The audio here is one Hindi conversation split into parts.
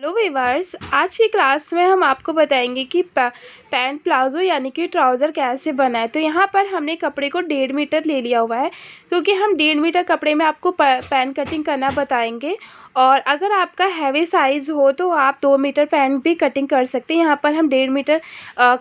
हेलो वीवर्स, आज की क्लास में हम आपको बताएंगे कि पैंट प्लाजो यानी कि ट्राउज़र कैसे बनाए। तो यहाँ पर हमने कपड़े को 1.5 मीटर ले लिया हुआ है, क्योंकि हम 1.5 मीटर कपड़े में आपको पैंट कटिंग करना बताएंगे। और अगर आपका हैवी साइज़ हो तो आप 2 मीटर पैंट भी कटिंग कर सकते हैं। यहाँ पर हम 1.5 मीटर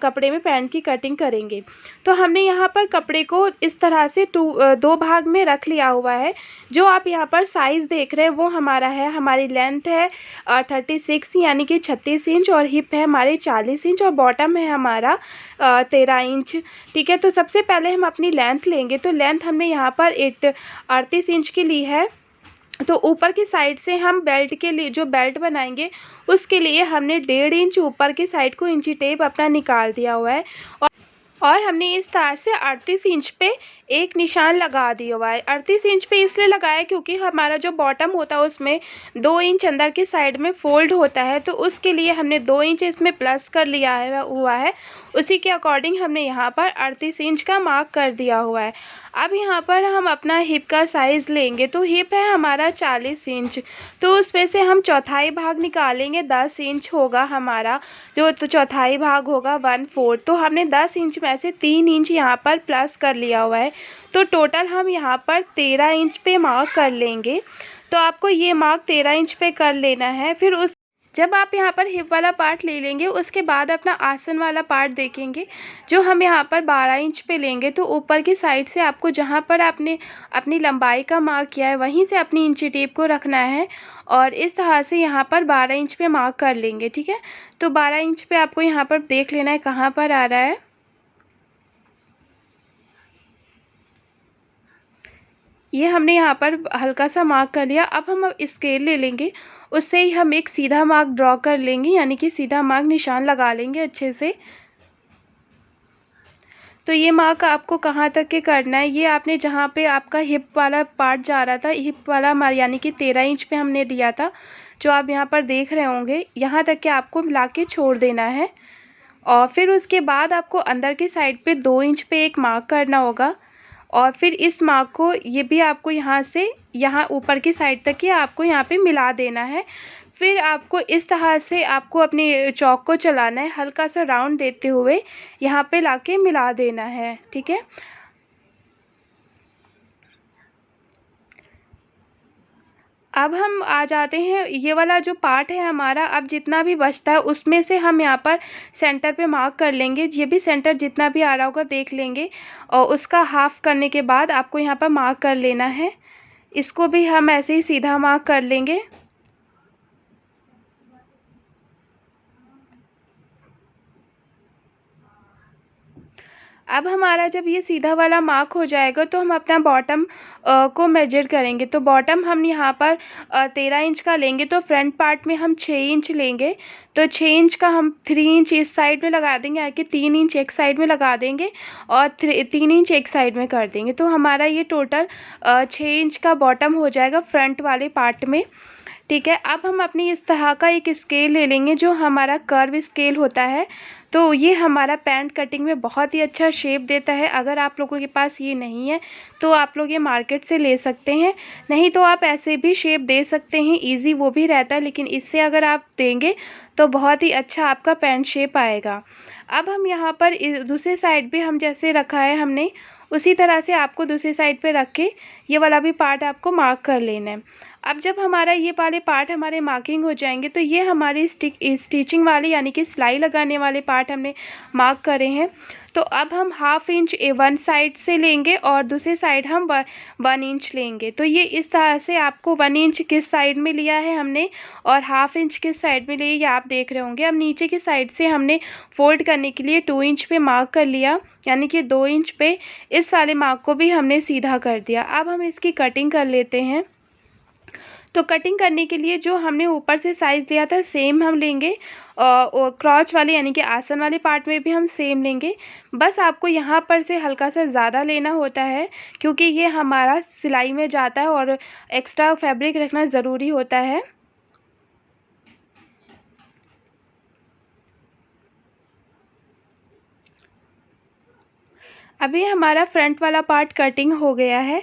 कपड़े में पैंट की कटिंग करेंगे। तो हमने यहाँ पर कपड़े को इस तरह से दो भाग में रख लिया हुआ है। जो आप यहाँ पर साइज़ देख रहे हैं वो हमारा है, हमारी लेंथ है 36 यानी कि 36 इंच, और हिप है हमारे 40 इंच, और बॉटम है हमारा 13 इंच। ठीक है, तो सबसे पहले हम अपनी लेंथ लेंगे। तो लेंथ हमने यहाँ पर 38 इंच की ली है। तो ऊपर की साइड से हम बेल्ट के लिए जो बेल्ट बनाएंगे उसके लिए हमने 1.5 इंच ऊपर की साइड को इंची टेप अपना निकाल दिया हुआ है। और हमने इस तरह से 38 इंच पे एक निशान लगा दिया हुआ है। 38 इंच पे इसलिए लगाया क्योंकि हमारा जो बॉटम होता है उसमें 2 इंच अंदर की साइड में फोल्ड होता है, तो उसके लिए हमने 2 इंच इसमें प्लस कर लिया हुआ है। उसी के अकॉर्डिंग हमने यहाँ पर 38 इंच का मार्क कर दिया हुआ है। अब यहाँ पर हम अपना हिप का साइज़ लेंगे। तो हिप है हमारा 40 इंच, तो उसमें से हम चौथाई भाग निकालेंगे। 10 इंच होगा हमारा, जो तो चौथाई भाग होगा 1/4। तो हमने 10 इंच में से 3 इंच यहाँ पर प्लस कर लिया हुआ है। तो टोटल हम यहाँ पर 13 इंच पे मार्क कर लेंगे। तो आपको ये मार्क 13 इंच पे कर लेना है। फिर उस जब आप यहाँ पर हिप वाला पार्ट ले लेंगे उसके बाद अपना आसन वाला पार्ट देखेंगे, जो हम यहाँ पर 12 इंच पे लेंगे। तो ऊपर की साइड से आपको जहाँ पर आपने अपनी लंबाई का मार्क किया है वहीं से अपनी इंची टेप को रखना है, और इस तरह से यहाँ पर 12 इंच पे मार्क कर लेंगे। ठीक है, तो 12 इंच पे आपको यहाँ पर देख लेना है कहाँ पर आ रहा है। ये हमने यहाँ पर हल्का सा मार्क कर लिया। अब हम स्केल ले लेंगे, उससे ही हम एक सीधा मार्क ड्रॉ कर लेंगे, यानी कि सीधा मार्क निशान लगा लेंगे अच्छे से। तो ये मार्क आपको कहाँ तक के करना है, ये आपने जहाँ पे आपका हिप वाला पार्ट जा रहा था, हिप वाला यानी कि 13 इंच पे हमने दिया था, जो आप यहाँ पर देख रहे होंगे, यहाँ तक के आपको मिला के छोड़ देना है। और फिर उसके बाद आपको अंदर की साइड पे 2 इंच पे एक मार्क करना होगा, और फिर इस मार्क को ये भी आपको यहाँ से यहाँ ऊपर की साइड तक ही आपको यहाँ पे मिला देना है। फिर आपको इस तरह से आपको अपने चॉक को चलाना है, हल्का सा राउंड देते हुए यहाँ पे लाके मिला देना है। ठीक है, अब हम आ जाते हैं, ये वाला जो पार्ट है हमारा, अब जितना भी बचता है उसमें से हम यहाँ पर सेंटर पे मार्क कर लेंगे। ये भी सेंटर जितना भी आ रहा होगा देख लेंगे, और उसका हाफ करने के बाद आपको यहाँ पर मार्क कर लेना है। इसको भी हम ऐसे ही सीधा मार्क कर लेंगे। अब हमारा जब ये सीधा वाला मार्क हो जाएगा तो हम अपना बॉटम को मेजर करेंगे। तो बॉटम हम यहाँ पर 13 इंच का लेंगे, तो फ्रंट पार्ट में हम 6 इंच लेंगे। तो 6 इंच का हम 3 इंच इस साइड में लगा देंगे, यानी 3 इंच एक साइड में लगा देंगे, और 3 इंच एक साइड में कर देंगे। तो हमारा ये टोटल 6 इंच का बॉटम हो जाएगा फ्रंट वाले पार्ट में। ठीक है, अब हम अपनी इस तरह का एक स्केल ले लेंगे, जो हमारा कर्व स्केल होता है। तो ये हमारा पैंट कटिंग में बहुत ही अच्छा शेप देता है। अगर आप लोगों के पास ये नहीं है तो आप लोग ये मार्केट से ले सकते हैं, नहीं तो आप ऐसे भी शेप दे सकते हैं, इजी वो भी रहता है। लेकिन इससे अगर आप देंगे तो बहुत ही अच्छा आपका पैंट शेप आएगा। अब हम यहाँ पर दूसरे साइड पे हम जैसे रखा है हमने, उसी तरह से आपको दूसरी साइड पे रख के ये वाला भी पार्ट आपको मार्क कर लेना है। अब जब हमारा ये वाले पार्ट हमारे मार्किंग हो जाएंगे, तो ये हमारी स्टिचिंग वाले यानी कि सिलाई लगाने वाले पार्ट हमने मार्क करे हैं। तो अब हम 1/2 इंच वन साइड से लेंगे और दूसरी साइड हम 1 इंच लेंगे। तो ये इस तरह से आपको 1 इंच किस साइड में लिया है हमने और 1/2 इंच किस साइड में लिया, ये आप देख रहे होंगे। अब नीचे की साइड से हमने फोल्ड करने के लिए 2 इंच पे मार्क कर लिया, यानी कि 2 इंच पे इस वाले मार्क को भी हमने सीधा कर दिया। अब हम इसकी कटिंग कर लेते हैं। तो कटिंग करने के लिए जो हमने ऊपर से साइज़ लिया था सेम हम लेंगे, और क्रॉच वाले यानी कि आसन वाले पार्ट में भी हम सेम लेंगे। बस आपको यहाँ पर से हल्का सा ज़्यादा लेना होता है, क्योंकि ये हमारा सिलाई में जाता है और एक्स्ट्रा फैब्रिक रखना ज़रूरी होता है। अभी हमारा फ्रंट वाला पार्ट कटिंग हो गया है।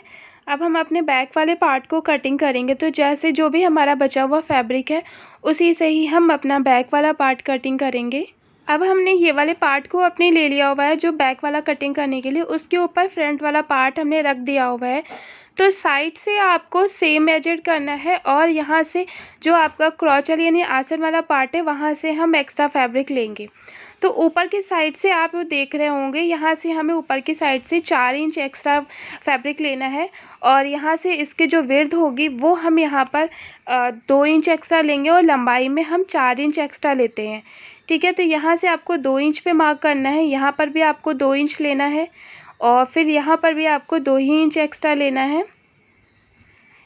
अब हम अपने बैक वाले पार्ट को कटिंग करेंगे। तो जैसे जो भी हमारा बचा हुआ फैब्रिक है उसी से ही हम अपना बैक वाला पार्ट कटिंग करेंगे। अब हमने ये वाले पार्ट को अपने ले लिया हुआ है जो बैक वाला कटिंग करने के लिए, उसके ऊपर फ्रंट वाला पार्ट हमने रख दिया हुआ है। तो साइड से आपको सेम मेजर करना है और यहाँ से जो आपका क्रॉच वाली यानी आसन वाला पार्ट है वहाँ से हम एक्स्ट्रा फैब्रिक लेंगे। तो ऊपर की साइड से आप देख रहे होंगे यहाँ से हमें ऊपर की साइड से 4 इंच एक्स्ट्रा फैब्रिक लेना है और यहाँ से इसकी जो विड्थ होगी वो हम यहाँ पर 2 इंच एक्स्ट्रा लेंगे और लंबाई में हम 4 इंच एक्स्ट्रा लेते हैं। ठीक है, तो यहाँ से आपको 2 इंच पे मार्क करना है, यहाँ पर भी आपको 2 इंच लेना है और फिर यहाँ पर भी आपको 2 ही इंच एक्स्ट्रा लेना है।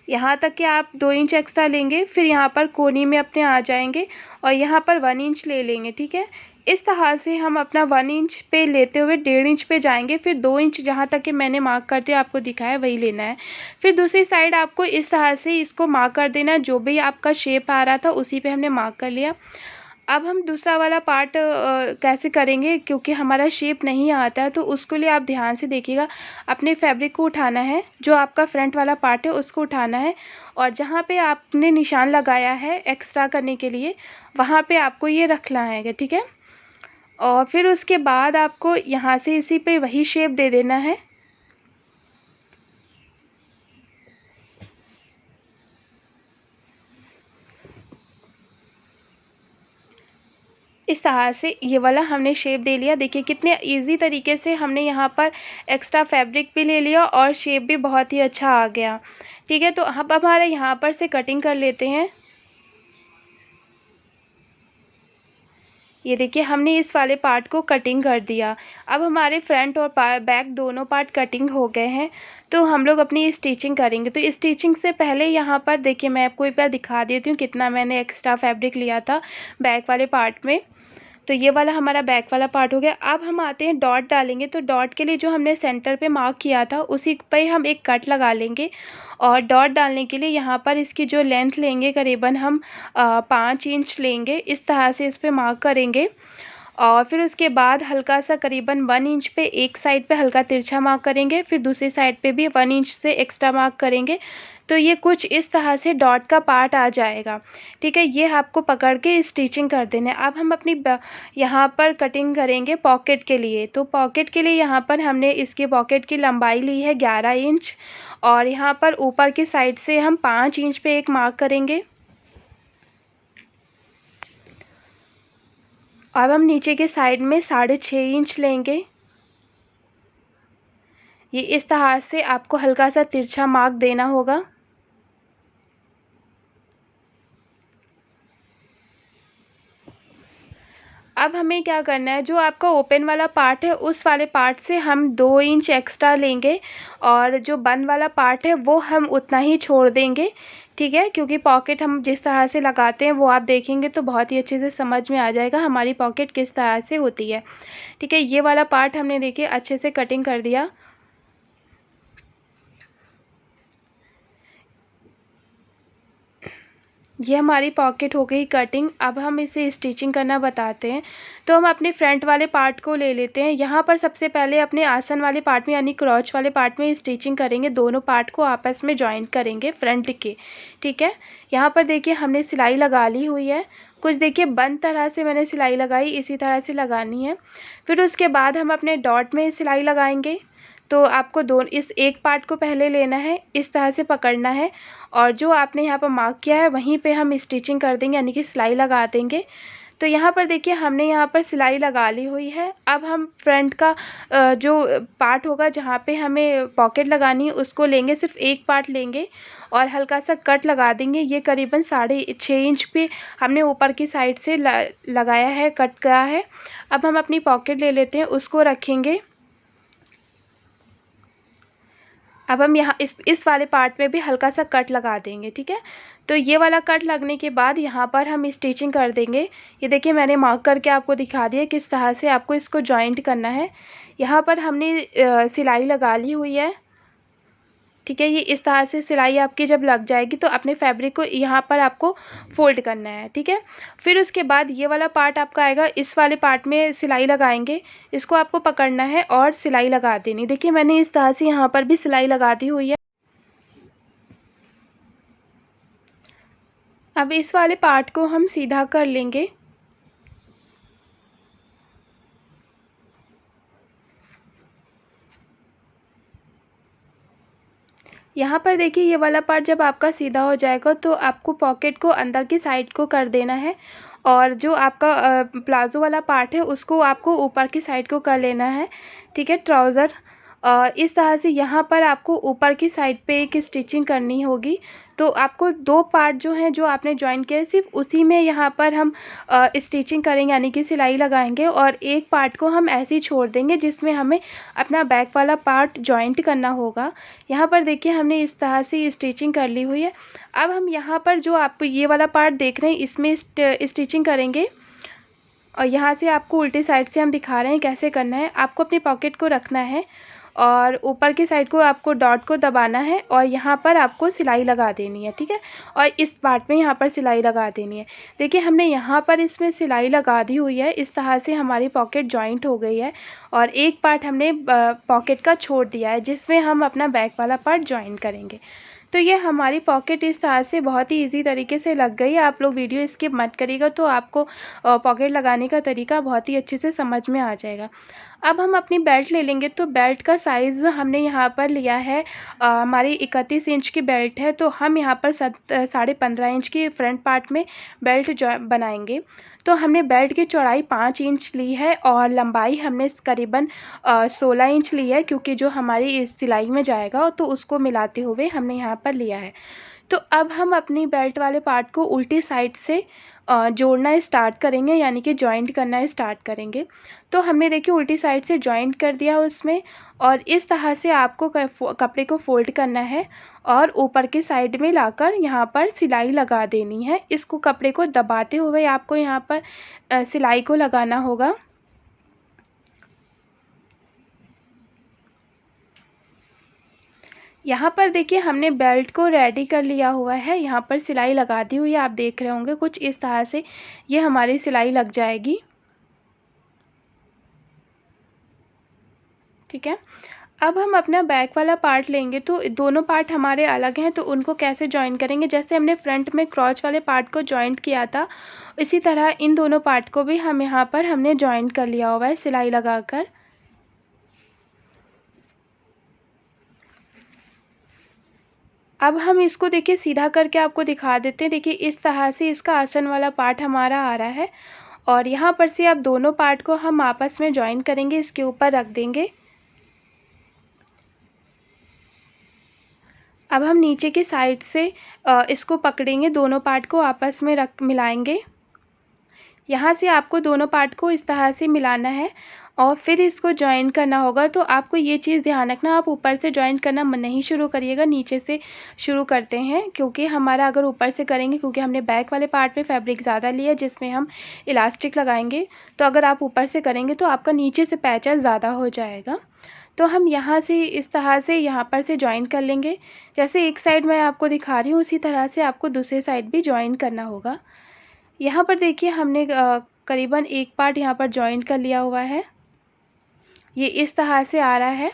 यहाँ तक कि आप 2 इंच एक्स्ट्रा लेंगे, फिर यहाँ पर कोनी में अपने आ जाएंगे और यहाँ पर 1 इंच ले लेंगे। ठीक है, इस तरह से हम अपना 1 इंच पे लेते हुए 1.5 इंच पे जाएंगे, फिर 2 इंच जहाँ तक कि मैंने मार्क करते आपको दिखाया वही लेना है। फिर दूसरी साइड आपको इस तरह से इसको मार्क कर देना है, जो भी आपका शेप आ रहा था उसी पे हमने मार्क कर लिया। अब हम दूसरा वाला पार्ट कैसे करेंगे, क्योंकि हमारा शेप नहीं आता है तो उसके लिए आप ध्यान से देखिएगा। अपने फैब्रिक को उठाना है, जो आपका फ्रंट वाला पार्ट है उसको उठाना है और जहाँ पे आपने निशान लगाया है एक्स्ट्रा करने के लिए वहाँ पे आपको ये रखना है। ठीक है, और फिर उसके बाद आपको यहाँ से इसी पे वही शेप दे देना है। इस तरह से ये वाला हमने शेप दे लिया। देखिए कितने इजी तरीके से हमने यहाँ पर एक्स्ट्रा फैब्रिक भी ले लिया और शेप भी बहुत ही अच्छा आ गया। ठीक है, तो अब हमारे यहाँ पर से कटिंग कर लेते हैं। ये देखिए हमने इस वाले पार्ट को कटिंग कर दिया। अब हमारे फ्रंट और बैक दोनों पार्ट कटिंग हो गए हैं, तो हम लोग अपनी स्टिचिंग करेंगे। तो स्टिचिंग से पहले यहाँ पर देखिए मैं आपको एक बार दिखा देती हूँ कितना मैंने एक्स्ट्रा फैब्रिक लिया था बैक वाले पार्ट में। तो ये वाला हमारा बैक वाला पार्ट हो गया। अब हम आते हैं डॉट डालेंगे। तो डॉट के लिए जो हमने सेंटर पे मार्क किया था उसी पे हम एक कट लगा लेंगे और डॉट डालने के लिए यहाँ पर इसकी जो लेंथ लेंगे करीबन हम 5 इंच लेंगे। इस तरह से इस पर मार्क करेंगे और फिर उसके बाद हल्का सा करीबन 1 इंच पे एक साइड पे हल्का तिरछा मार्क करेंगे, फिर दूसरी साइड पे भी 1 इंच से एक्स्ट्रा मार्क करेंगे। तो ये कुछ इस तरह से डॉट का पार्ट आ जाएगा। ठीक है, ये आपको पकड़ के स्टिचिंग कर देना है। अब हम अपनी यहाँ पर कटिंग करेंगे पॉकेट के लिए। तो पॉकेट के लिए यहाँ पर हमने इसके पॉकेट की लंबाई ली है 11 इंच और यहाँ पर ऊपर की साइड से हम 5 इंच पे एक मार्क करेंगे। अब हम नीचे के साइड में 6.5 इंच लेंगे। ये इस तरह से आपको हल्का सा तिरछा मार्क देना होगा। अब हमें क्या करना है, जो आपका ओपन वाला पार्ट है उस वाले पार्ट से हम 2 इंच एक्स्ट्रा लेंगे और जो बंद वाला पार्ट है वो हम उतना ही छोड़ देंगे। ठीक है, क्योंकि पॉकेट हम जिस तरह से लगाते हैं वो आप देखेंगे तो बहुत ही अच्छे से समझ में आ जाएगा हमारी पॉकेट किस तरह से होती है। ठीक है, ये वाला पार्ट हमने देखिए अच्छे से कटिंग कर दिया। ये हमारी पॉकेट हो गई कटिंग। अब हम इसे स्टिचिंग करना बताते हैं। तो हम अपने फ्रंट वाले पार्ट को ले लेते हैं। यहाँ पर सबसे पहले अपने आसन वाले पार्ट में यानी क्रॉच वाले पार्ट में स्टिचिंग करेंगे, दोनों पार्ट को आपस में जॉइंट करेंगे फ्रंट के। ठीक है, यहाँ पर देखिए हमने सिलाई लगा ली हुई है। कुछ देखिए बंद तरह से मैंने सिलाई लगाई, इसी तरह से लगानी है। फिर उसके बाद हम अपने डॉट में सिलाई लगाएंगे। तो आपको इस एक पार्ट को पहले लेना है, इस तरह से पकड़ना है और जो आपने यहाँ पर मार्क किया है वहीं पे हम स्टिचिंग कर देंगे यानी कि सिलाई लगा देंगे। तो यहाँ पर देखिए हमने यहाँ पर सिलाई लगा ली हुई है। अब हम फ्रंट का जो पार्ट होगा जहाँ पे हमें पॉकेट लगानी है उसको लेंगे, सिर्फ एक पार्ट लेंगे और हल्का सा कट लगा देंगे। ये करीबन 6.5 इंच पे हमने ऊपर की साइड से लगाया है, कट किया है। अब हम अपनी पॉकेट ले लेते हैं, उसको रखेंगे। अब हम यहाँ इस वाले पार्ट में भी हल्का सा कट लगा देंगे। ठीक है, तो ये वाला कट लगने के बाद यहाँ पर हम स्टिचिंग कर देंगे। ये देखिए मैंने मार्क करके आपको दिखा दिया किस तरह से आपको इसको जॉइंट करना है। यहाँ पर हमने सिलाई लगा ली हुई है। ठीक है, ये इस तरह से सिलाई आपकी जब लग जाएगी तो अपने फैब्रिक को यहाँ पर आपको फोल्ड करना है। ठीक है, फिर उसके बाद ये वाला पार्ट आपका आएगा, इस वाले पार्ट में सिलाई लगाएंगे, इसको आपको पकड़ना है और सिलाई लगा देनी। देखिए मैंने इस तरह से यहाँ पर भी सिलाई लगा दी हुई है। अब इस वाले पार्ट को हम सीधा कर लेंगे। यहाँ पर देखिए ये वाला पार्ट जब आपका सीधा हो जाएगा तो आपको पॉकेट को अंदर की साइड को कर देना है, और जो आपका प्लाज़ो वाला पार्ट है उसको आपको ऊपर की साइड को कर लेना है। ठीक है, ट्राउज़र इस तरह से यहाँ पर आपको ऊपर की साइड पे एक स्टिचिंग करनी होगी। तो आपको 2 पार्ट जो हैं जो आपने जॉइन किए सिर्फ उसी में यहाँ पर हम स्टिचिंग करेंगे, यानी कि सिलाई लगाएंगे, और एक पार्ट को हम ऐसे ही छोड़ देंगे जिसमें हमें अपना बैक वाला पार्ट जॉइंट करना होगा। यहाँ पर देखिए हमने इस तरह से स्टिचिंग कर ली हुई है। अब हम यहाँ पर जो आप ये वाला पार्ट देख रहे हैं इसमें स्टिचिंग करेंगे, और यहाँ से आपको उल्टी साइड से हम दिखा रहे हैं कैसे करना है। आपको अपनी पॉकेट को रखना है और ऊपर की साइड को आपको डॉट को दबाना है और यहाँ पर आपको सिलाई लगा देनी है। ठीक है, और इस पार्ट में यहाँ पर सिलाई लगा देनी है। देखिए हमने यहाँ पर इसमें सिलाई लगा दी हुई है। इस तरह से हमारी पॉकेट जॉइंट हो गई है, और एक पार्ट हमने पॉकेट का छोड़ दिया है जिसमें हम अपना बैक वाला पार्ट जॉइन करेंगे। तो ये हमारी पॉकेट इस तरह से बहुत ही इजी तरीके से लग गई है। आप लोग वीडियो स्किप मत करिएगा, तो आपको पॉकेट लगाने का तरीका बहुत ही अच्छे से समझ में आ जाएगा। अब हम अपनी बेल्ट ले लेंगे। तो बेल्ट का साइज़ हमने यहाँ पर लिया है, हमारी 31 इंच की बेल्ट है, तो हम यहाँ पर 15.5 इंच की फ्रंट पार्ट में बेल्ट जो बनाएंगे। तो हमने बेल्ट की चौड़ाई 5 इंच ली है और लंबाई हमने करीबन 16 इंच ली है, क्योंकि जो हमारी इस सिलाई में जाएगा तो उसको मिलाते हुए हमने यहाँ पर लिया है। तो अब हम अपनी बेल्ट वाले पार्ट को उल्टी साइड से जोड़ना स्टार्ट करेंगे, यानी कि जॉइंट करना स्टार्ट करेंगे। तो हमने देखिए उल्टी साइड से जॉइंट कर दिया उसमें, और इस तरह से आपको कपड़े को फोल्ड करना है और ऊपर की साइड में लाकर यहाँ पर सिलाई लगा देनी है। इसको कपड़े को दबाते हुए आपको यहाँ पर सिलाई को लगाना होगा। यहाँ पर देखिए हमने बेल्ट को रेडी कर लिया हुआ है, यहाँ पर सिलाई लगा दी हुई है। आप देख रहे होंगे कुछ इस तरह से ये हमारी सिलाई लग जाएगी। ठीक है, अब हम अपना बैक वाला पार्ट लेंगे। तो दोनों पार्ट हमारे अलग हैं, तो उनको कैसे जॉइन करेंगे, जैसे हमने फ्रंट में क्रॉच वाले पार्ट को जॉइंट किया था, इसी तरह इन दोनों पार्ट को भी हम यहाँ पर हमने जॉइंट कर लिया हुआ है सिलाई लगाकर। अब हम इसको देखिए सीधा करके आपको दिखा देते हैं। देखिए इस तरह से इसका आसन वाला पार्ट हमारा आ रहा है, और यहाँ पर से अब दोनों पार्ट को हम आपस में जॉइन करेंगे, इसके ऊपर रख देंगे। अब हम नीचे की साइड से इसको पकड़ेंगे, दोनों पार्ट को आपस में मिलाएंगे। यहाँ से आपको दोनों पार्ट को इस तरह से मिलाना है और फिर इसको जॉइन करना होगा। तो आपको ये चीज़ ध्यान रखना, आप ऊपर से जॉइन करना नहीं शुरू करिएगा, नीचे से शुरू करते हैं, क्योंकि हमारा अगर ऊपर से करेंगे, क्योंकि हमने बैक वाले पार्ट में फैब्रिक ज़्यादा लिया जिसमें हम इलास्टिक लगाएंगे, तो अगर आप ऊपर से करेंगे तो आपका नीचे से पैचअप ज़्यादा हो जाएगा। तो हम यहाँ से इस तरह से यहाँ पर से जॉइन कर लेंगे। जैसे एक साइड मैं आपको दिखा रही हूँ उसी तरह से आपको दूसरे साइड भी जॉइन करना होगा। यहाँ पर देखिए हमने करीबन एक पार्ट यहाँ पर जॉइन कर लिया हुआ है, ये इस तरह से आ रहा है।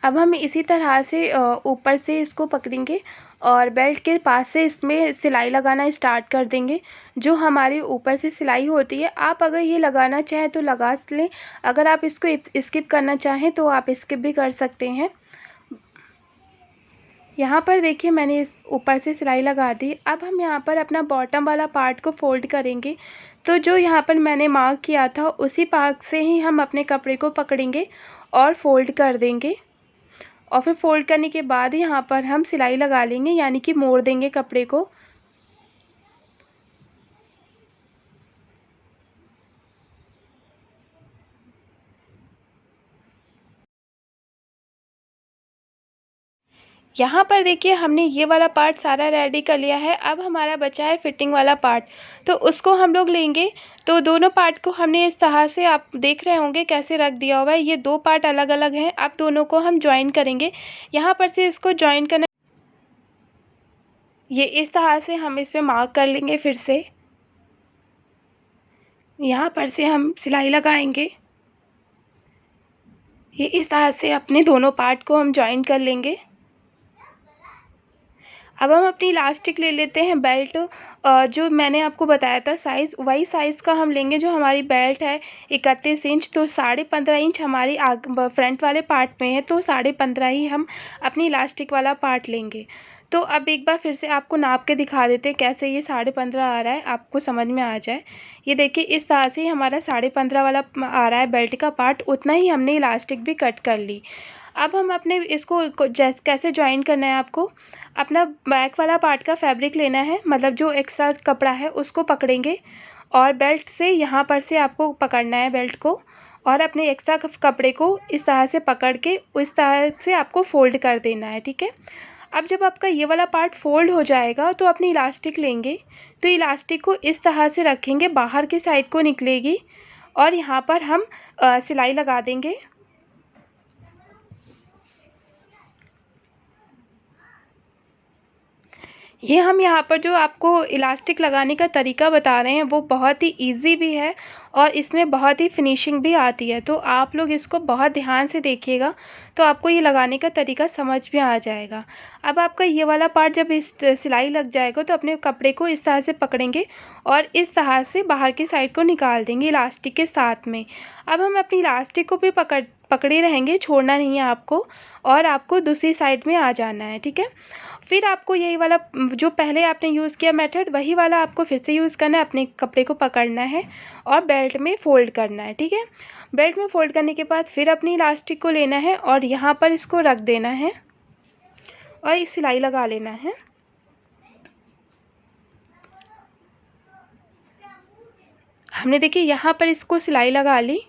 अब हम इसी तरह से ऊपर से इसको पकड़ेंगे और बेल्ट के पास से इसमें सिलाई लगाना स्टार्ट कर देंगे। जो हमारी ऊपर से सिलाई होती है, आप अगर ये लगाना चाहें तो लगा लें, अगर आप इसको स्किप करना चाहें तो आप स्किप भी कर सकते हैं। यहाँ पर देखिए मैंने इस ऊपर से सिलाई लगा दी। अब हम यहाँ पर अपना बॉटम वाला पार्ट को फोल्ड करेंगे। तो जो यहाँ पर मैंने मार्क किया था उसी पार्ट से ही हम अपने कपड़े को पकड़ेंगे और फोल्ड कर देंगे, और फिर फोल्ड करने के बाद यहाँ पर हम सिलाई लगा लेंगे, यानी कि मोड़ देंगे कपड़े को। यहाँ पर देखिए हमने ये वाला पार्ट सारा रेडी कर लिया है। अब हमारा बचा है फिटिंग वाला पार्ट, तो उसको हम लोग लेंगे। तो दोनों पार्ट को हमने इस तरह से, आप देख रहे होंगे कैसे रख दिया हुआ है, ये दो पार्ट अलग अलग हैं। अब दोनों को हम ज्वाइन करेंगे। यहाँ पर से इसको ज्वाइन करना, ये इस तरह से हम इस पर मार्क कर लेंगे। फिर से यहाँ पर से हम सिलाई लगाएंगे, ये इस तरह से अपने दोनों पार्ट को हम ज्वाइन कर लेंगे। अब हम अपनी इलास्टिक ले लेते हैं बेल्ट, जो मैंने आपको बताया था साइज़, वही साइज़ का हम लेंगे जो हमारी बेल्ट है 31 इंच, तो 15.5 इंच हमारी फ्रंट वाले पार्ट में है, तो 15.5 ही हम अपनी इलास्टिक वाला पार्ट लेंगे। तो अब एक बार फिर से आपको नाप के दिखा देते हैं कैसे ये 15.5 आ रहा है, आपको समझ में आ जाए। ये देखिए इस तरह से हमारा 15.5 वाला आ रहा है बेल्ट का पार्ट, उतना ही हमने इलास्टिक भी कट कर ली। अब हम अपने इसको कैसे जॉइन करना है, आपको अपना बैक वाला पार्ट का फैब्रिक लेना है, मतलब जो एक्स्ट्रा कपड़ा है उसको पकड़ेंगे और बेल्ट से यहाँ पर से आपको पकड़ना है बेल्ट को, और अपने एक्स्ट्रा कपड़े को इस तरह से पकड़ के इस तरह से आपको फ़ोल्ड कर देना है, ठीक है। अब जब आपका ये वाला पार्ट फ़ोल्ड हो जाएगा तो अपनी इलास्टिक लेंगे, तो इलास्टिक को इस तरह से रखेंगे, बाहर की साइड को निकलेगी और यहाँ पर हम सिलाई लगा देंगे। ये हम यहाँ पर जो आपको इलास्टिक लगाने का तरीका बता रहे हैं वो बहुत ही ईज़ी भी है और इसमें बहुत ही फिनिशिंग भी आती है, तो आप लोग इसको बहुत ध्यान से देखिएगा तो आपको ये लगाने का तरीका समझ में आ जाएगा। अब आपका ये वाला पार्ट जब इस सिलाई लग जाएगा तो अपने कपड़े को इस तरह से पकड़ेंगे और इस तरह से बाहर की साइड को निकाल देंगे इलास्टिक के साथ में। अब हम अपनी इलास्टिक को भी पकड़े रहेंगे, छोड़ना नहीं है आपको, और आपको दूसरी साइड में आ जाना है, ठीक है। फिर आपको यही वाला जो पहले आपने यूज़ किया मेथड, वही वाला आपको फिर से यूज़ करना है, अपने कपड़े को पकड़ना है और बेल्ट में फ़ोल्ड करना है, ठीक है। बेल्ट में फ़ोल्ड करने के बाद फिर अपनी इलास्टिक को लेना है और यहाँ पर इसको रख देना है और ये सिलाई लगा लेना है। हमने देखिए यहाँ पर इसको सिलाई लगा ली।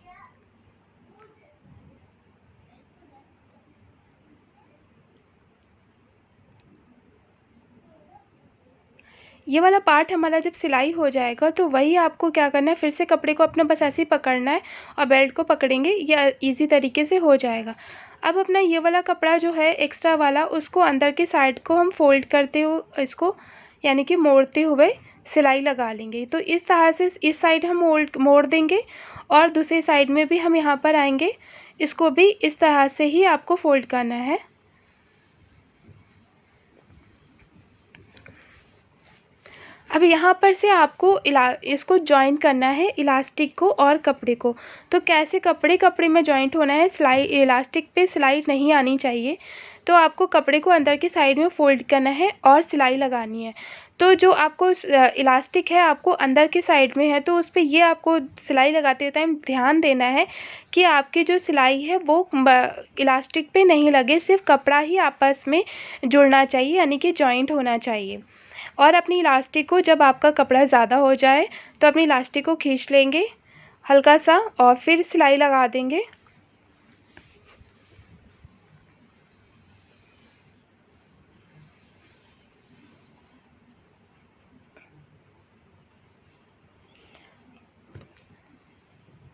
ये वाला पार्ट हमारा जब सिलाई हो जाएगा तो वही आपको क्या करना है, फिर से कपड़े को अपना बस ऐसे ही पकड़ना है और बेल्ट को पकड़ेंगे, ये इजी तरीके से हो जाएगा। अब अपना ये वाला कपड़ा जो है एक्स्ट्रा वाला, उसको अंदर की साइड को हम फोल्ड करते हुए इसको यानी कि मोड़ते हुए सिलाई लगा लेंगे। तो इस तरह से इस साइड हम मोड़ देंगे और दूसरी साइड में भी हम यहाँ पर आएंगे, इसको भी इस तरह से ही आपको फोल्ड करना है। अब यहाँ पर से आपको इसको जॉइन करना है इलास्टिक को और कपड़े को। तो कैसे कपड़े में जॉइंट होना है, सिलाई इलास्टिक पे सिलाई नहीं आनी चाहिए, तो आपको कपड़े को अंदर की साइड में फ़ोल्ड करना है और सिलाई लगानी है। तो जो आपको इलास्टिक है आपको अंदर की साइड में है, तो उस पे ये आपको सिलाई लगाते टाइम ध्यान देना है कि आपकी जो सिलाई है वो इलास्टिक पे नहीं लगे, सिर्फ कपड़ा ही आपस में जुड़ना चाहिए यानी कि जॉइंट होना चाहिए। और अपनी इलास्टिक को जब आपका कपड़ा ज़्यादा हो जाए तो अपनी इलास्टिक को खींच लेंगे हल्का सा और फिर सिलाई लगा देंगे।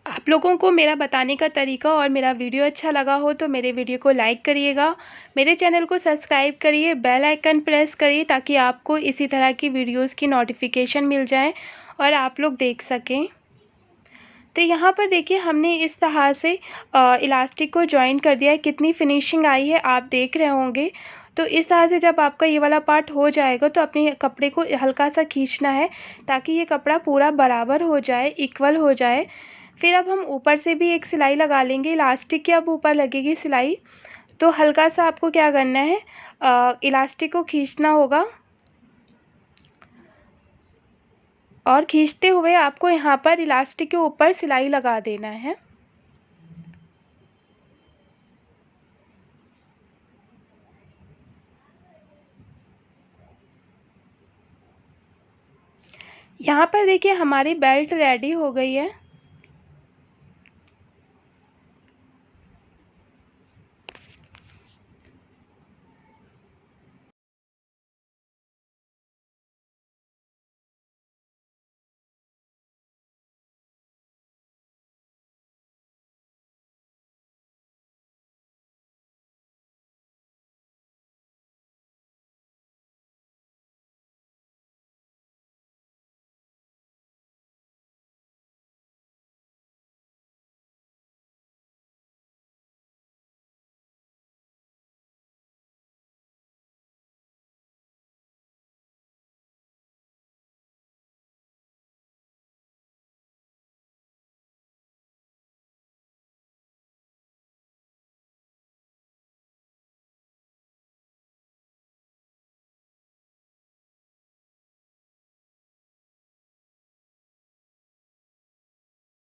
आप लोगों को मेरा बताने का तरीका और मेरा वीडियो अच्छा लगा हो तो मेरे वीडियो को लाइक करिएगा, मेरे चैनल को सब्सक्राइब करिए, बेल आइकन प्रेस करिए ताकि आपको इसी तरह की वीडियोस की नोटिफिकेशन मिल जाए और आप लोग देख सकें। तो यहाँ पर देखिए हमने इस तरह से इलास्टिक को जॉइन कर दिया है, कितनी फिनिशिंग आई है आप देख रहे होंगे। तो इस तरह से जब आपका ये वाला पार्ट हो जाएगा तो अपने कपड़े को हल्का सा खींचना है ताकि ये कपड़ा पूरा बराबर हो जाए, इक्वल हो जाए। फिर अब हम ऊपर से भी एक सिलाई लगा लेंगे, इलास्टिक के अब ऊपर लगेगी सिलाई। तो हल्का सा आपको क्या करना है, इलास्टिक को खींचना होगा और खींचते हुए आपको यहाँ पर इलास्टिक के ऊपर सिलाई लगा देना है। यहाँ पर देखिए हमारी बेल्ट रेडी हो गई है।